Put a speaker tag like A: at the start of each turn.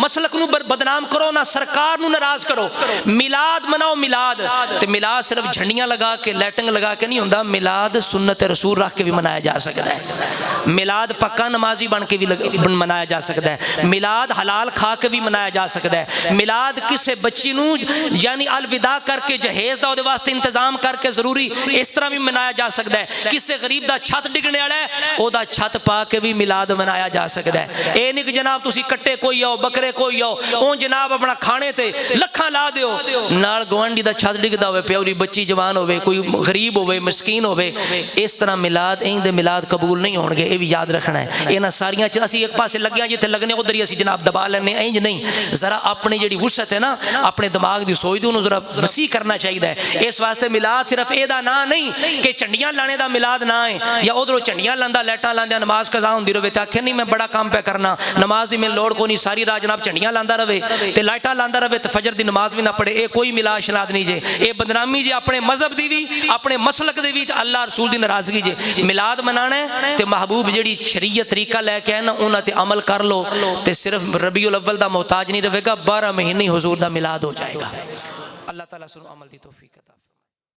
A: مسلک نو بدنام کرو نہ سرکار نو ناراض کرو. میلاد مناؤ میلاد تے میلاد صرف جھنڈیاں لگا کے لیٹنگ لگا کے نہیں ہوندا. میلاد سنت رسول رکھ کے بھی منایا جا سکتا ہے. میلاد پکا نمازی بن کے بھی منایا جا سکتا ہے. میلاد حلال کھا کے بھی منایا جا سکتا ہے. میلاد کسے بچی نو یعنی الوداع کر کے جہیز دا دے واسطے انتظام کر کے ضروری اس طرح بھی منایا جا سکتا ہے. کسے غریب دا چھت ڈگنے والا ہے او دا چھت پا کے بھی میلاد منایا جا سکتا ہے. اے نہیں کہ جناب تسی کٹے کوئی آؤ بکرے کوئی آؤ اون جناب اپنا کھانے تے لکھاں لا دیو نال گوانڈی دا چھت ڈگدا ہوئے پیوری بچی جوان ہوئے کوئی غریب ہوئے مسکین ہوئے. اس طرح میلاد این دے میلاد قبول نہیں ہون گے. اے بھی یاد رکھنا ہے. انہاں ساریاں چ اسی ایک پاسے لگیاں جتھے لگنے ادھر ہی اسی جناب دبا لینے اینج نہیں. ذرا اپنی جڑی وسعت ہے نا اپنے دماغ دی سوچ دے انہوں ذرا وسیع کرنا چاہیے. اس واسطے میلاد صرف اے دا نا نہیں کہ چنڈیاں لانے دا میلاد نہ ہے یا ادھروں چنڈیاں لاندا لیٹاں لاندے نماز قضا ہوندی رہے تے آکھے نہیں میں بڑا کام پہ کرنا نماز دی میں لوڑ کو نہیں ساری رات جناب چنڈیاں لاندا رہے تے لائٹاں لاندا رہے تے فجر دی نماز بھی نہ پڑھے. اے کوئی میلاد شلاد نہیں جے. اے بدنامی جے اپنے مذہب دی بھی اپنے مسلک دی بھی اللہ رسول دی ناراضگی جے. میلاد منانا ہے تے محبوب جڑی شریعت طریقہ لے کے آئے نا انہاں تے عمل کر لو تے صرف ربیع الاول دا محتاج نہیں رہے گا. 12 مہینے حضور دا میلاد ہو جائے گا. اللہ تعالیٰ سنو عمل دی توفیق عطا